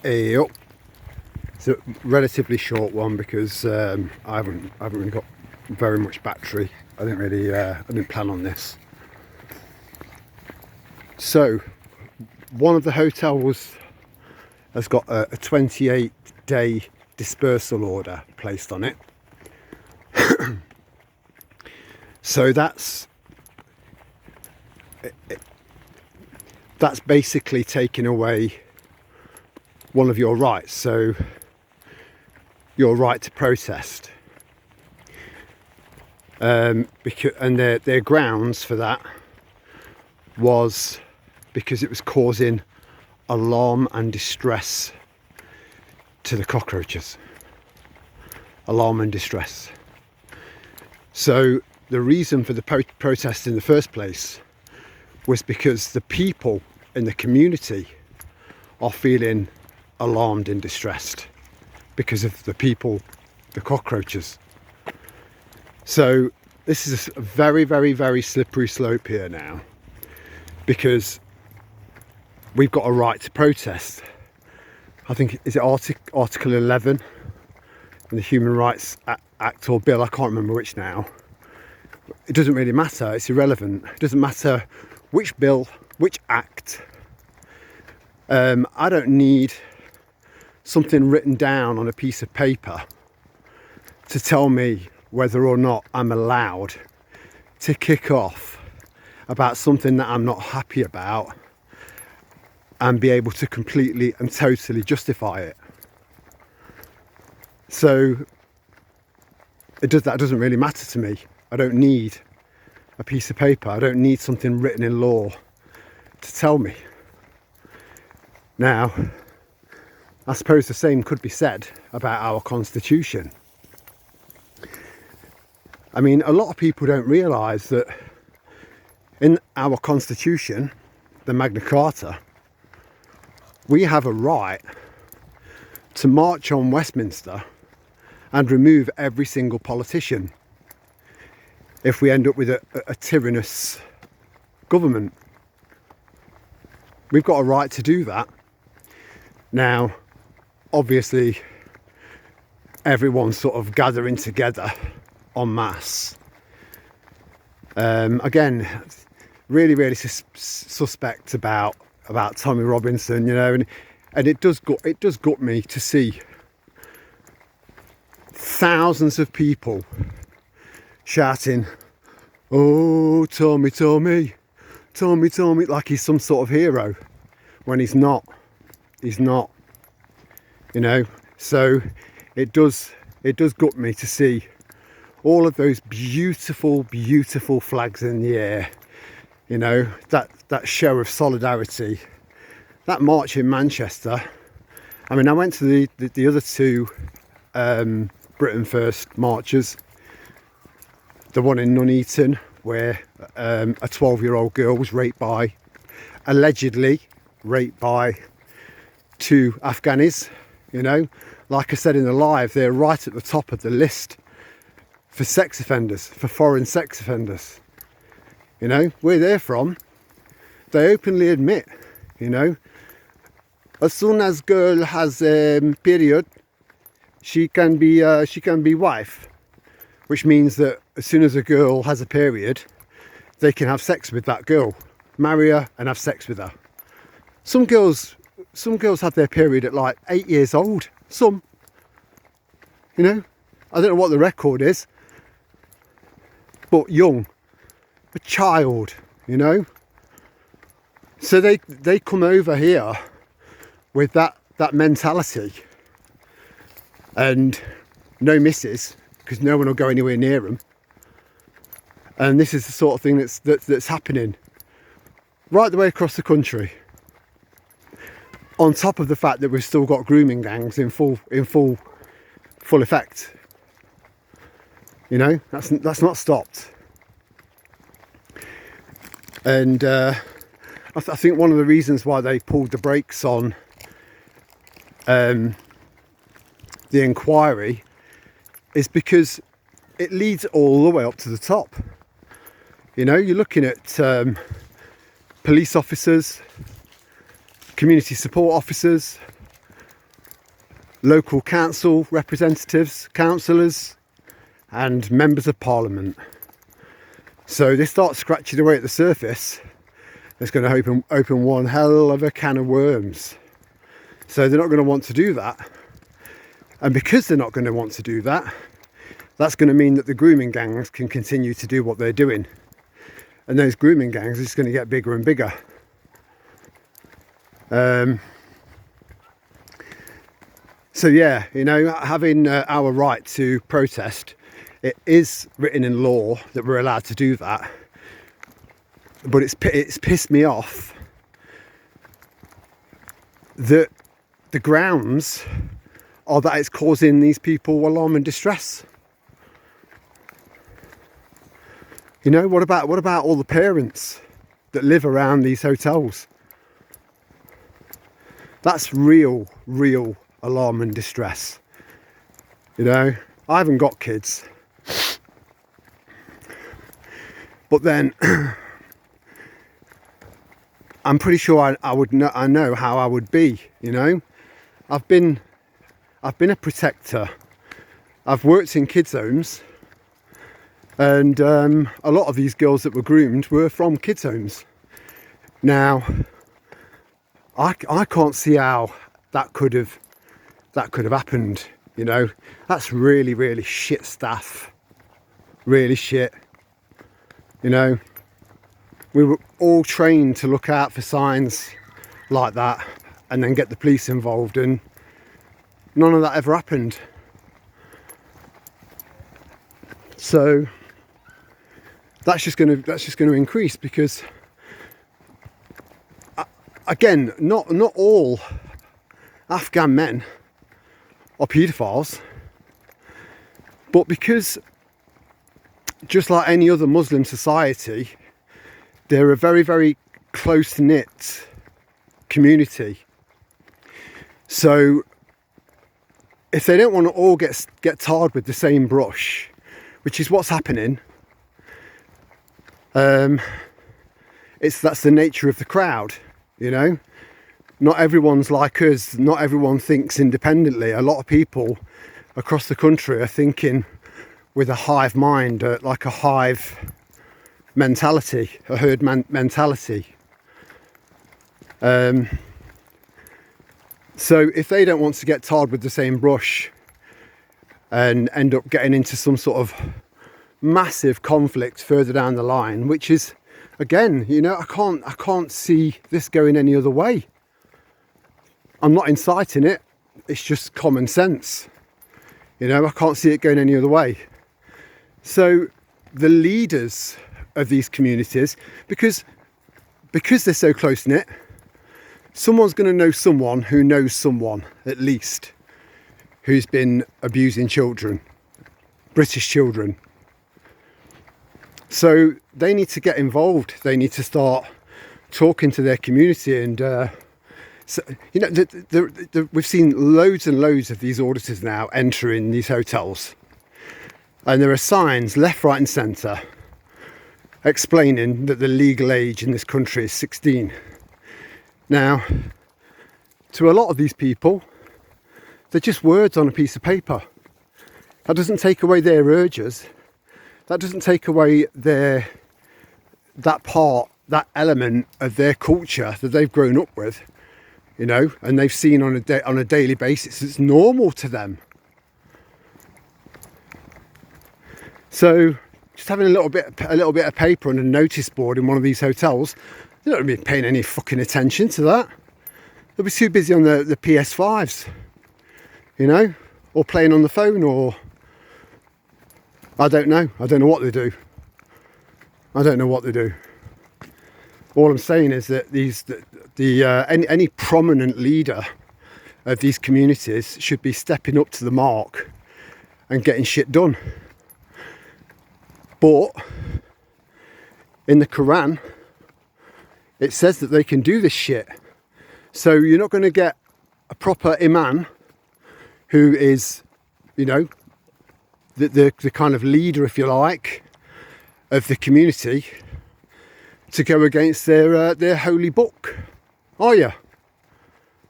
Hey up. It's a relatively short one because I haven't really got very much battery. I didn't plan on this. So one of the hotels has got a 28-day dispersal order placed on it. So that's basically taking away one of your rights, so your right to protest, because, and their grounds for that was because it was causing alarm and distress to the cockroaches. Alarm and distress. So the reason for the protest in the first place was because the people in the community are feeling alarmed and distressed because of the cockroaches. So this is a very, very, very slippery slope here now, because we've got a right to protest. I think, is it Article 11 in the Human Rights Act or Bill? I can't remember which now. It doesn't really matter, it's irrelevant. It doesn't matter which bill, which act. I don't need something written down on a piece of paper to tell me whether or not I'm allowed to kick off about something that I'm not happy about and be able to completely and totally justify it. So that doesn't really matter to me. I don't need a piece of paper. I don't need something written in law to tell me. Now, I suppose the same could be said about our constitution. I mean, a lot of people don't realise that in our constitution, the Magna Carta, we have a right to march on Westminster and remove every single politician if we end up with a tyrannous government. We've got a right to do that. Now, obviously, everyone's sort of gathering together en masse. Again, really, really suspect about Tommy Robinson, you know, and it does gut me to see thousands of people shouting, "Oh, Tommy, Tommy, Tommy, Tommy," like he's some sort of hero, when he's not. He's not, you know. So it does gut me to see all of those beautiful, beautiful flags in the air, you know, that show of solidarity, that march in Manchester. I mean, I went to the other two Britain First marches, the one in Nuneaton where a 12-year-old girl was allegedly raped by two Afghanis. You know, like I said in the live, they're right at the top of the list for sex offenders, for foreign sex offenders. You know, where they're from, they openly admit, you know, as soon as girl has a period, she can be wife, which means that as soon as a girl has a period, they can have sex with that girl, marry her and have sex with her. Some girls have their period at like 8 years old. Some, you know, I don't know what the record is, but young, a child, you know. So they come over here with that mentality, and no misses, because no one will go anywhere near them. And this is the sort of thing that's happening right the way across the country. On top of the fact that we've still got grooming gangs in full effect. You know, that's not stopped. And I think one of the reasons why they pulled the brakes on the inquiry is because it leads all the way up to the top. You know, you're looking at police officers, community support officers, local council representatives, councillors, and members of parliament. So they start scratching away at the surface. It's going to open one hell of a can of worms. So they're not going to want to do that. And because they're not going to want to do that, that's going to mean that the grooming gangs can continue to do what they're doing. And those grooming gangs are just going to get bigger and bigger. So yeah, you know, having our right to protest, it is written in law that we're allowed to do that. But it's pissed me off that the grounds are that it's causing these people alarm and distress. You know, what about all the parents that live around these hotels? That's real alarm and distress. You know, I haven't got kids, but then I'm pretty sure I know how I would be. You know, I've been a protector. I've worked in kids' homes, and a lot of these girls that were groomed were from kids' homes. Now, I can't see how that could have happened. You know, that's really shit stuff. Really shit. You know, we were all trained to look out for signs like that and then get the police involved, and none of that ever happened. So that's just going to increase, because again, not all Afghan men are paedophiles, but because, just like any other Muslim society, they're a very close-knit community. So if they don't want to all get tarred with the same brush, which is what's happening, that's the nature of the crowd. You know, not everyone's like us. Not everyone thinks independently. A lot of people across the country are thinking with a hive mind, like a hive mentality, a herd mentality. So if they don't want to get tarred with the same brush and end up getting into some sort of massive conflict further down the line, which is, again, you know, I can't see this going any other way. I'm not inciting it. It's just common sense. You know, I can't see it going any other way. So the leaders of these communities, because they're so close-knit, someone's going to know someone who knows someone, at least, who's been abusing children, British children. So they need to get involved. They need to start talking to their community. And so, you know, we've seen loads and loads of these auditors now entering these hotels, and there are signs left, right and centre explaining that the legal age in this country is 16. Now, to a lot of these people, they're just words on a piece of paper. That doesn't take away their urges. That doesn't take away that element of their culture that they've grown up with, you know, and they've seen on a daily basis. It's normal to them. So just having a little bit of paper on a notice board in one of these hotels, they're not going to be paying any fucking attention to that. They'll be too busy on the PS5s, you know, or playing on the phone, or I don't know what they do. I don't know what they do. All I'm saying is that any prominent leader of these communities should be stepping up to the mark and getting shit done. But in the Quran, it says that they can do this shit. So you're not going to get a proper imam who is, you know, the kind of leader, if you like, of the community to go against their holy book, are you?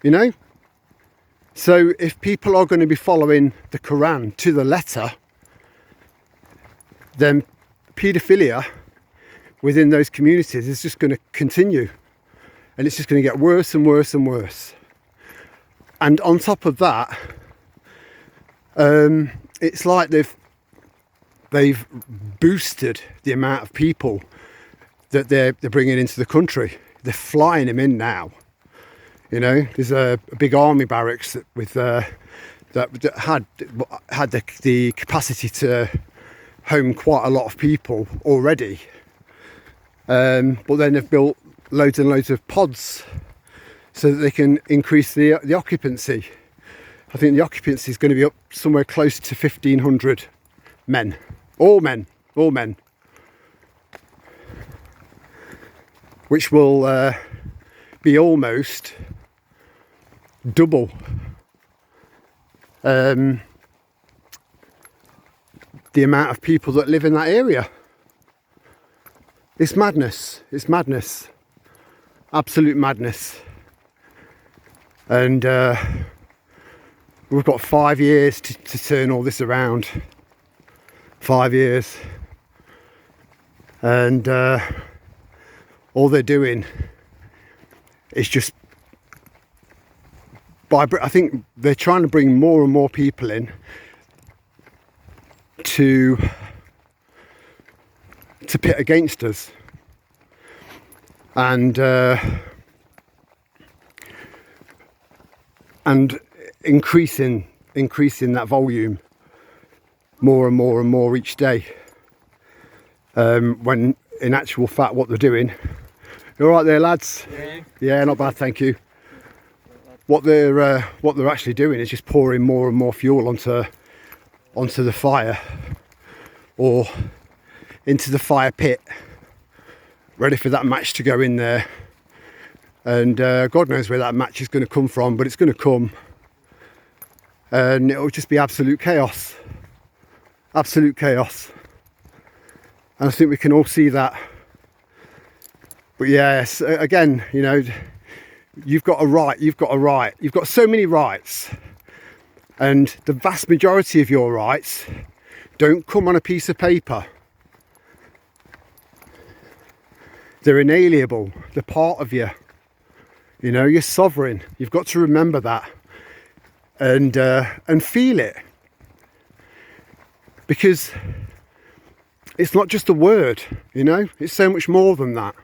You know? So if people are going to be following the Quran to the letter, then paedophilia within those communities is just going to continue, and it's just going to get worse and worse and worse. And on top of that, it's like they've boosted the amount of people that they're bringing into the country. They're flying them in now. You know, there's a big army barracks that had the capacity to home quite a lot of people already. But then they've built loads and loads of pods so that they can increase the occupancy. I think the occupancy is going to be up somewhere close to 1,500 men. All men. Which will be almost double the amount of people that live in that area. It's madness. It's madness. Absolute madness. And we've got 5 years to turn all this around. 5 years. And all they're doing is just I think they're trying to bring more and more people in to pit against us, and increasing that volume more and more and more each day, when in actual fact what they're doing, you all right there, lads? Yeah, not bad, thank you. What they're actually doing is just pouring more and more fuel onto the fire, or into the fire pit, ready for that match to go in there. And God knows where that match is going to come from, but it's going to come, and it'll just be absolute chaos. Absolute chaos. And I think we can all see that. But yes, again, you know, you've got a right, you've got so many rights, and the vast majority of your rights don't come on a piece of paper. They're inalienable, they're part of you. You know, you're sovereign. You've got to remember that, and feel it, because it's not just a word, you know, it's so much more than that.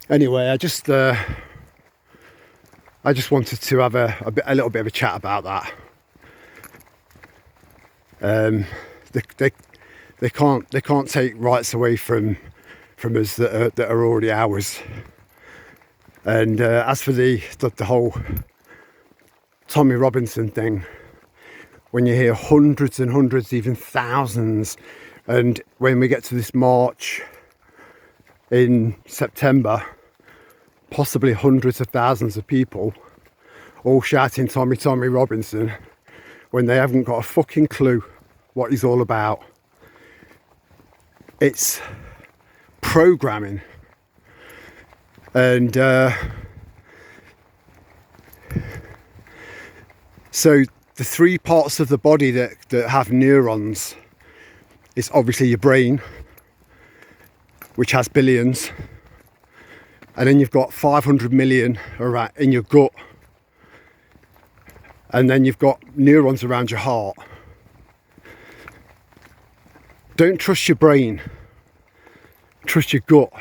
Anyway, I just wanted to have a little bit of a chat about that. They can't take rights away from us that are already ours. And as for the whole Tommy Robinson thing, when you hear hundreds and hundreds, even thousands, and when we get to this march in September, possibly hundreds of thousands of people all shouting Tommy Robinson, when they haven't got a fucking clue what he's all about. It's programming. And so the three parts of the body that have neurons is obviously your brain, which has billions, and then you've got 500 million in your gut, and then you've got neurons around your heart. Don't trust your brain, trust your gut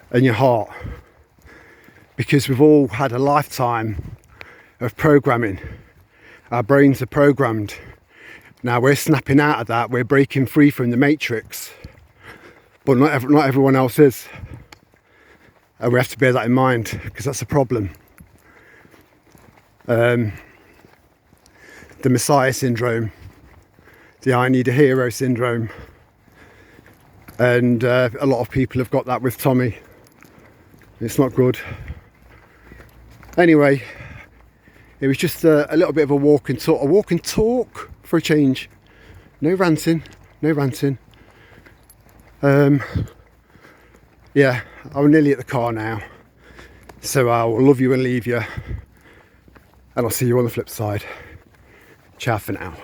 and your heart, because we've all had a lifetime of programming. Our brains are programmed. Now we're snapping out of that, we're breaking free from the matrix, but not everyone else is. And we have to bear that in mind, because that's a problem. The Messiah syndrome, the I need a hero syndrome, and a lot of people have got that with Tommy. It's not good. Anyway, it was just a little bit of a walk and talk for a change. No ranting. Yeah, I'm nearly at the car now. So I will love you and leave you, and I'll see you on the flip side. Ciao for now.